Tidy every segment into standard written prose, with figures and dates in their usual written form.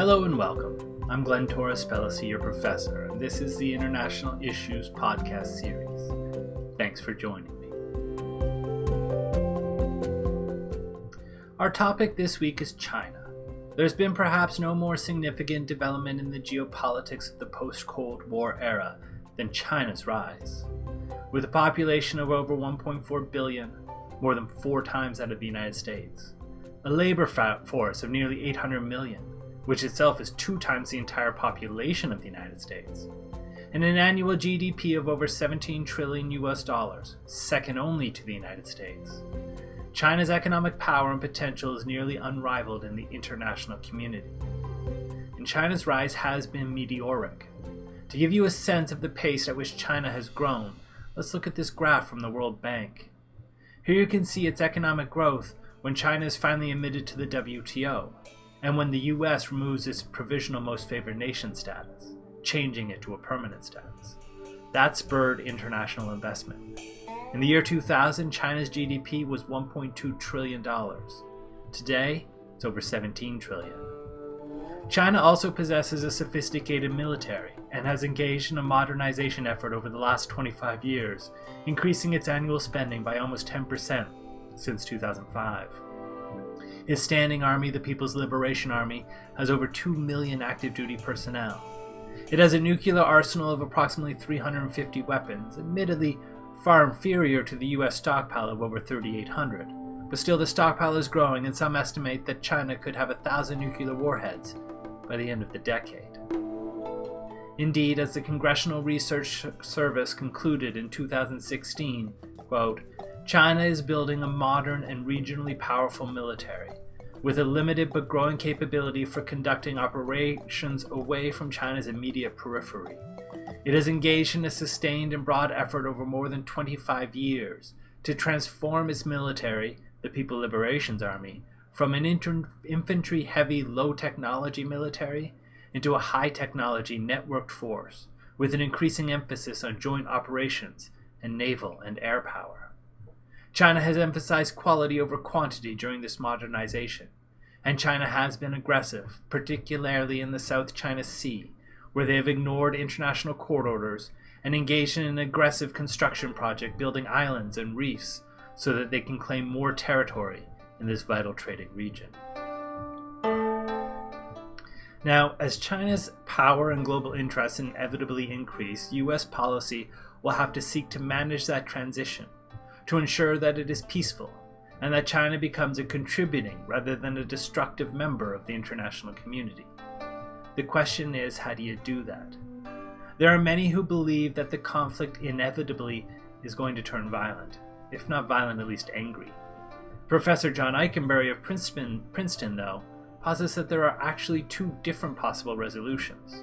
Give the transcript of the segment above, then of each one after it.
Hello and welcome. I'm Torres-Spelliscy, your professor, and this is the International Issues podcast series. Thanks for joining me. Our topic this week is China. There's been perhaps no more significant development in the geopolitics of the post-Cold War era than China's rise. With a population of over 1.4 billion, more than 4 times that of the United States, a labor force of nearly 800 million, which itself is 2 times the entire population of the United States, and an annual GDP of over 17 trillion US dollars, second only to the United States. China's economic power and potential is nearly unrivaled in the international community. And China's rise has been meteoric. To give you a sense of the pace at which China has grown, let's look at this graph from the World Bank. Here you can see its economic growth when China is finally admitted to the WTO, and when the US removes its provisional most favored nation status, changing it to a permanent status. That spurred international investment. In the year 2000, China's GDP was $1.2 trillion. Today, it's over 17 trillion. China also possesses a sophisticated military and has engaged in a modernization effort over the last 25 years, increasing its annual spending by almost 10% since 2005. Its standing army, the People's Liberation Army, has over 2 million active duty personnel. It has a nuclear arsenal of approximately 350 weapons, admittedly far inferior to the US stockpile of over 3,800, but still the stockpile is growing, and some estimate that China could have 1,000 nuclear warheads by the end of the decade. Indeed, as the Congressional Research Service concluded in 2016, quote, China is building a modern and regionally powerful military, with a limited but growing capability for conducting operations away from China's immediate periphery. It has engaged in a sustained and broad effort over more than 25 years to transform its military, the People's Liberation Army, from an infantry-heavy, low-technology military into a high-technology, networked force, with an increasing emphasis on joint operations and naval and air power. China has emphasized quality over quantity during this modernization, and China has been aggressive, particularly in the South China Sea, where they have ignored international court orders and engaged in an aggressive construction project building islands and reefs so that they can claim more territory in this vital trading region. Now, as China's power and global interests inevitably increase, US policy will have to seek to manage that transition, to ensure that it is peaceful, and that China becomes a contributing rather than a destructive member of the international community. The question is, how do you do that? There are many who believe that the conflict inevitably is going to turn violent, if not violent, at least angry. Professor John Eikenberry of Princeton, though, posits that there are actually 2 different possible resolutions.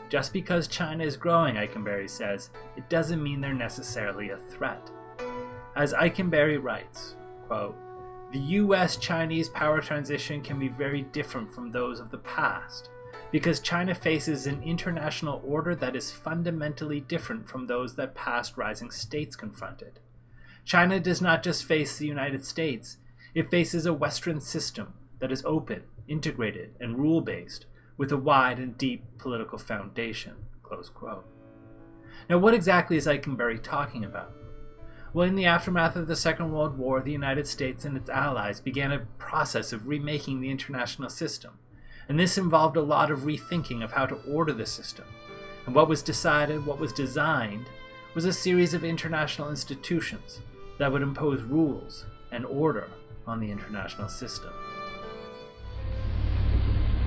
Just because China is growing, Eikenberry says, it doesn't mean they're necessarily a threat. As Eikenberry writes, quote, the US-Chinese power transition can be very different from those of the past, because China faces an international order that is fundamentally different from those that past rising states confronted. China does not just face the United States, it faces a Western system that is open, integrated, and rule-based, with a wide and deep political foundation, close quote. Now, what exactly is Eikenberry talking about? Well, in the aftermath of the Second World War, the United States and its allies began a process of remaking the international system, and this involved a lot of rethinking of how to order the system. And what was decided, what was designed, was a series of international institutions that would impose rules and order on the international system.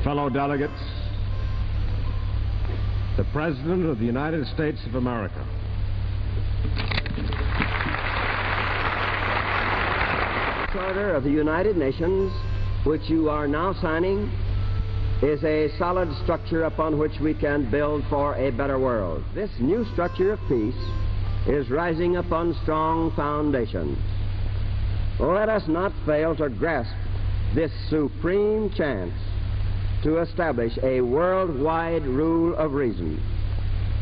Fellow delegates, the President of the United States of America. Charter of the United Nations, which you are now signing, is a solid structure upon which we can build for a better world. This new structure of peace is rising upon strong foundations. Let us not fail to grasp this supreme chance to establish a worldwide rule of reason,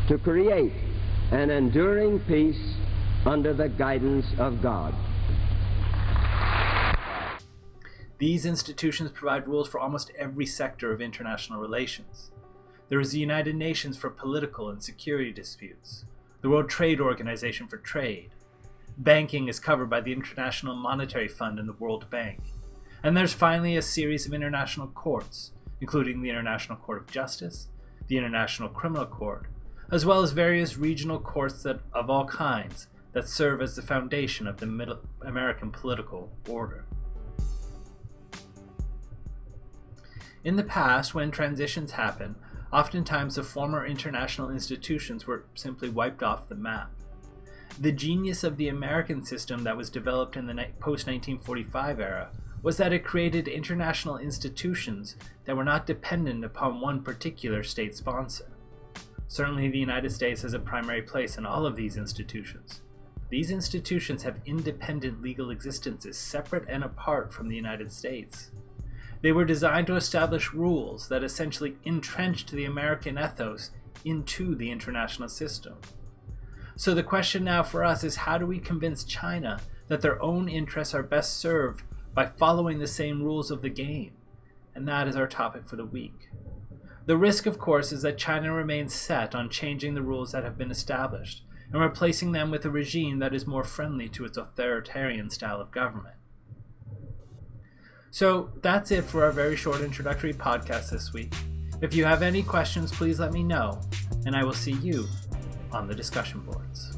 to create an enduring peace under the guidance of God. These institutions provide rules for almost every sector of international relations. There is the United Nations for political and security disputes, the World Trade Organization for trade. Banking is covered by the International Monetary Fund and the World Bank. And there's finally a series of international courts, including the International Court of Justice, the International Criminal Court, as well as various regional courts of all kinds that serve as the foundation of the Middle American political order. In the past, when transitions happen, oftentimes the former international institutions were simply wiped off the map. The genius of the American system that was developed in the post-1945 era was that it created international institutions that were not dependent upon one particular state sponsor. Certainly the United States has a primary place in all of these institutions. These institutions have independent legal existences separate and apart from the United States. They were designed to establish rules that essentially entrenched the American ethos into the international system. So the question now for us is, how do we convince China that their own interests are best served by following the same rules of the game? And that is our topic for the week. The risk, of course, is that China remains set on changing the rules that have been established and replacing them with a regime that is more friendly to its authoritarian style of government. So that's it for our very short introductory podcast this week. If you have any questions, please let me know, and I will see you on the discussion boards.